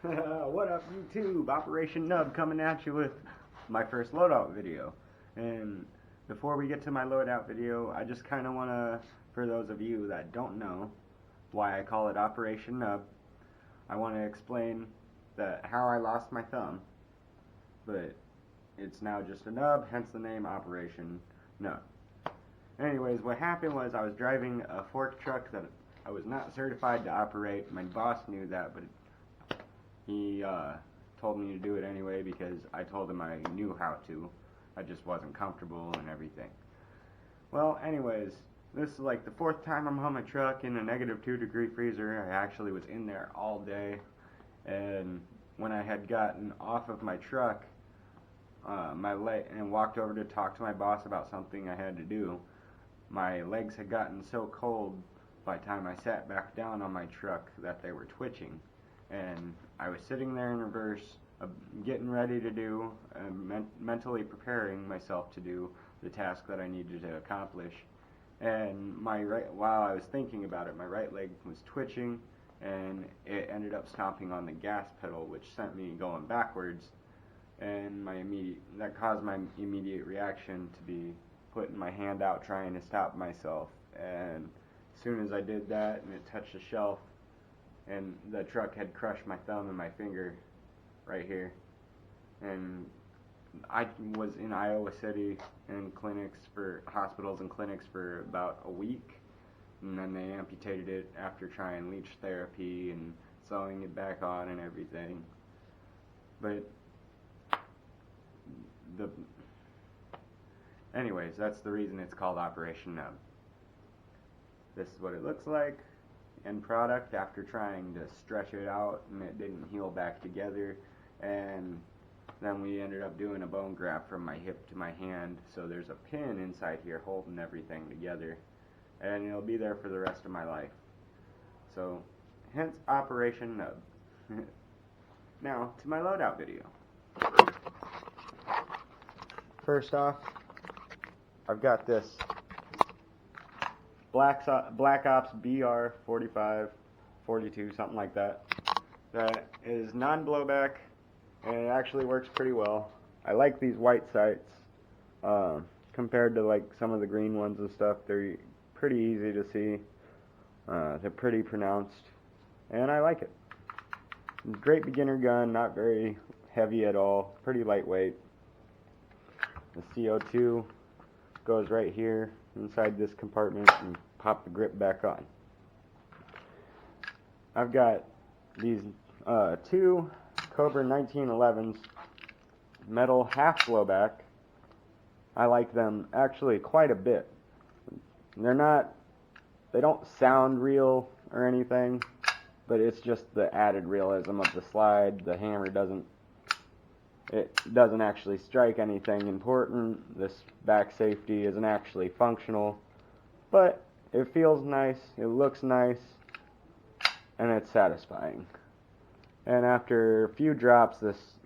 What up, YouTube? Operation Nub coming at you with my first loadout video. And before we get to my loadout video, I just kind of want to, for those of you that don't know why I call it Operation Nub, I want to explain how I lost my thumb. But it's now just a nub, hence the name Operation Nub. Anyways, what happened was I was driving a fork truck that I was not certified to operate. My boss knew that, but he told me to do it anyway because I told him I knew how to. I just wasn't comfortable and everything. Well, anyways, this is like the fourth time I'm on my truck in a -2-degree freezer. I actually was in there all day, and when I had gotten off of my truck, and walked over to talk to my boss about something I had to do, my legs had gotten so cold by the time I sat back down on my truck that they were twitching. And I was sitting there in reverse, getting ready to do, mentally preparing myself to do the task that I needed to accomplish. And while I was thinking about it, my right leg was twitching, and it ended up stomping on the gas pedal, which sent me going backwards. And that caused my immediate reaction to be putting my hand out trying to stop myself. And as soon as I did that, and it touched the shelf, and the truck had crushed my thumb and my finger right here. And I was in Iowa City in hospitals and clinics for about a week, and then they amputated it after trying leech therapy and sewing it back on and everything. But anyways, that's the reason it's called Operation Nub. This is what it looks like. End product after trying to stretch it out and it didn't heal back together, and then we ended up doing a bone graft from my hip to my hand, so there's a pin inside here holding everything together, and it'll be there for the rest of my life. So hence Operation Nub. Now to my loadout video. First off, I've got this Black Ops BR 45, 42, something like that. That is non-blowback, and it actually works pretty well. I like these white sights compared to like some of the green ones and stuff. They're pretty easy to see. They're pretty pronounced, and I like it. Great beginner gun, not very heavy at all, pretty lightweight. The CO2 goes right here inside this compartment and pop the grip back on. I've got these two Cobra 1911s, metal half blowback. I like them actually quite a bit. They don't sound real or anything, but it's just the added realism of the slide. The hammer doesn't actually strike anything important. This back safety isn't actually functional, but it feels nice, it looks nice, and it's satisfying. And after a few drops,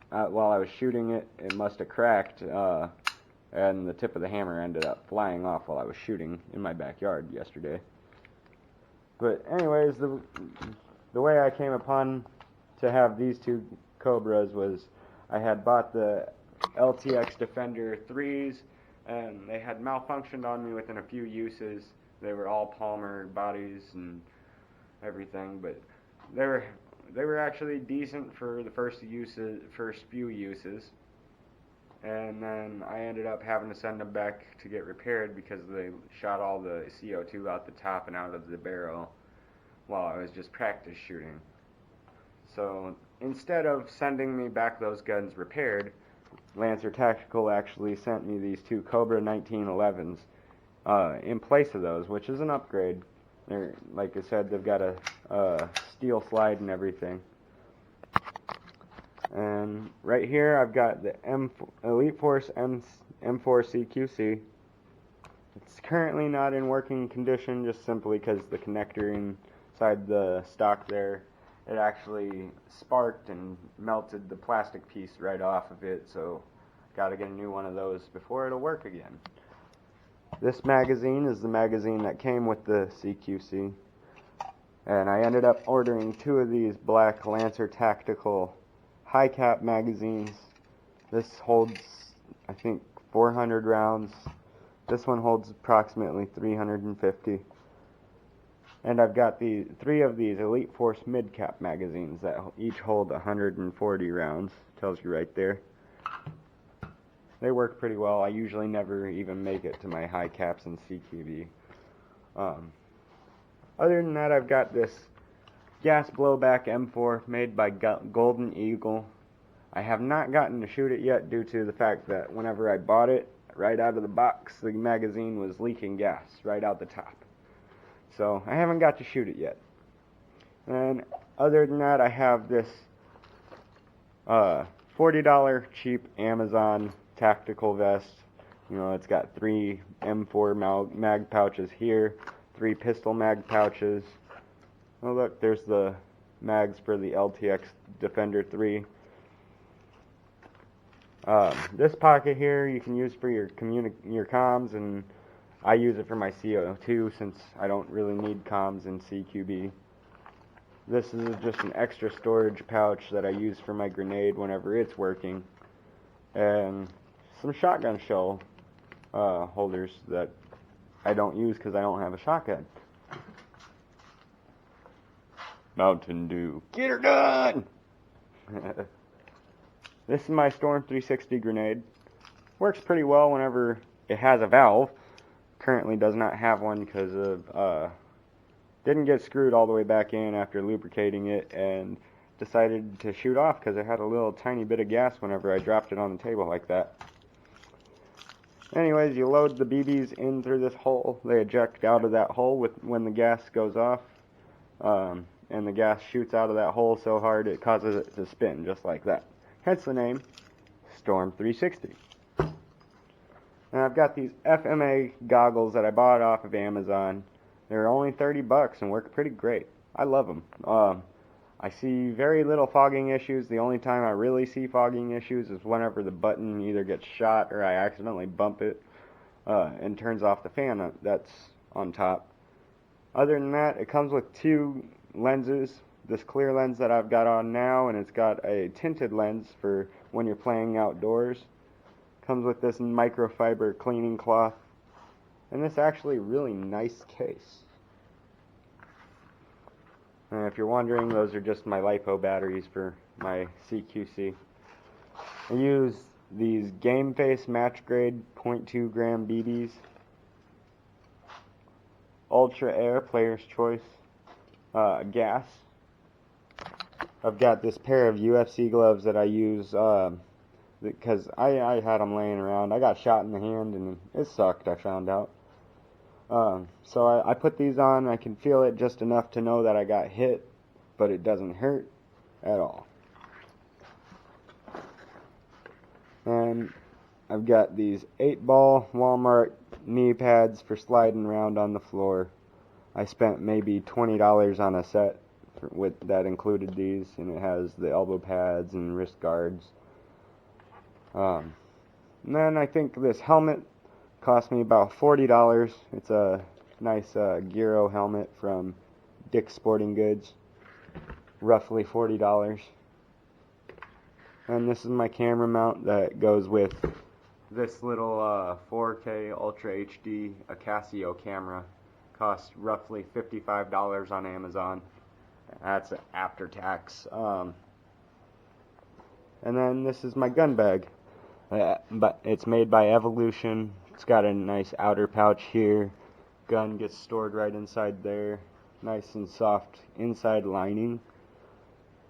while I was shooting it, it must have cracked, and the tip of the hammer ended up flying off while I was shooting in my backyard yesterday. But anyways, the way I came upon to have these two Cobras was I had bought the LTX Defender 3s, and they had malfunctioned on me within a few uses. They were all Palmer bodies and everything, but they were actually decent for the first few uses. And then I ended up having to send them back to get repaired because they shot all the CO2 out the top and out of the barrel while I was just practice shooting. So instead of sending me back those guns repaired, Lancer Tactical actually sent me these two Cobra 1911s in place of those, which is an upgrade. They're, like I said, they've got a steel slide and everything. And right here I've got the Elite Force M4 CQC. It's currently not in working condition just simply because the connector inside the stock there, it actually sparked and melted the plastic piece right off of it, so gotta get a new one of those before it'll work again. This magazine is the magazine that came with the CQC. And I ended up ordering 2 of these black Lancer Tactical high cap magazines. This holds, I think, 400 rounds. This one holds approximately 350. And I've got the 3 of these Elite Force mid-cap magazines that each hold 140 rounds. Tells you right there. They work pretty well. I usually never even make it to my high caps in CQB. Other than that, I've got this gas blowback M4 made by Golden Eagle. I have not gotten to shoot it yet due to the fact that whenever I bought it, right out of the box, the magazine was leaking gas right out the top. So I haven't got to shoot it yet. And other than that, I have this $40 cheap Amazon tactical vest. You know, it's got 3 M4 mag pouches here, 3 pistol mag pouches. Oh look, there's the mags for the LTX Defender 3. This pocket here you can use for your comms, and I use it for my CO2 since I don't really need comms in CQB. This is just an extra storage pouch that I use for my grenade whenever it's working. And some shotgun shell holders that I don't use because I don't have a shotgun. Mountain Dew. Get her done! This is my Storm 360 grenade. Works pretty well whenever it has a valve. Currently does not have one because of didn't get screwed all the way back in after lubricating it, and decided to shoot off because it had a little tiny bit of gas whenever I dropped it on the table like that. Anyways, you load the BBs in through this hole. They eject out of that hole when the gas goes off, and the gas shoots out of that hole so hard it causes it to spin just like that. Hence the name Storm 360. And I've got these FMA goggles that I bought off of Amazon. They're only $30 and work pretty great. I love them. I see very little fogging issues. The only time I really see fogging issues is whenever the button either gets shot or I accidentally bump it and turns off the fan that's on top. Other than that, it comes with 2 lenses. This clear lens that I've got on now, and it's got a tinted lens for when you're playing outdoors. Comes with this microfiber cleaning cloth, and this actually really nice case. And if you're wondering, those are just my LiPo batteries for my CQC. I use these Game Face Match Grade 0.2 gram BBs. Ultra Air Player's Choice gas. I've got this pair of UFC gloves that I use because I had them laying around. I got shot in the hand and it sucked, I found out. So I put these on. I can feel it just enough to know that I got hit, but it doesn't hurt at all. And I've got these 8-ball Walmart knee pads for sliding around on the floor. I spent maybe $20 on a set that included these, and it has the elbow pads and wrist guards. And then I think this helmet cost me about $40. It's a nice Giro helmet from Dick's Sporting Goods, roughly $40. And this is my camera mount that goes with this little 4K Ultra HD Casio camera. Costs roughly $55 on Amazon. That's after tax. And then this is my gun bag. But it's made by Evolution. It's got a nice outer pouch here. Gun gets stored right inside there. Nice and soft inside lining.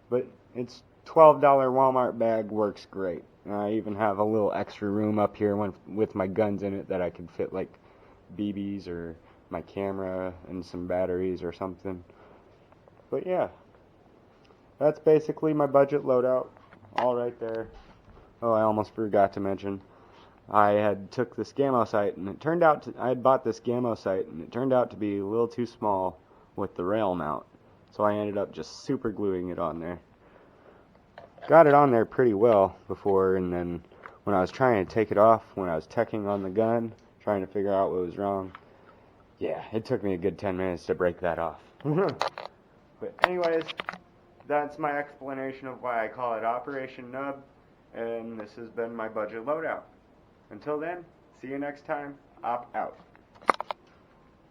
But it's $12 Walmart bag, works great. I even have a little extra room up here with my guns in it that I can fit like BBs or my camera and some batteries or something. But yeah, that's basically my budget loadout, all right there. Oh, I almost forgot to mention, I had took this Gamo sight, and it turned out I had bought this Gamo sight, and it turned out to be a little too small with the rail mount, so I ended up just super gluing it on there. Got it on there pretty well before, and then when I was trying to take it off, when I was teching on the gun, trying to figure out what was wrong, yeah, it took me a good 10 minutes to break that off. But anyways, that's my explanation of why I call it Operation Nub, and this has been my budget loadout. Until then, see you next time. Op out.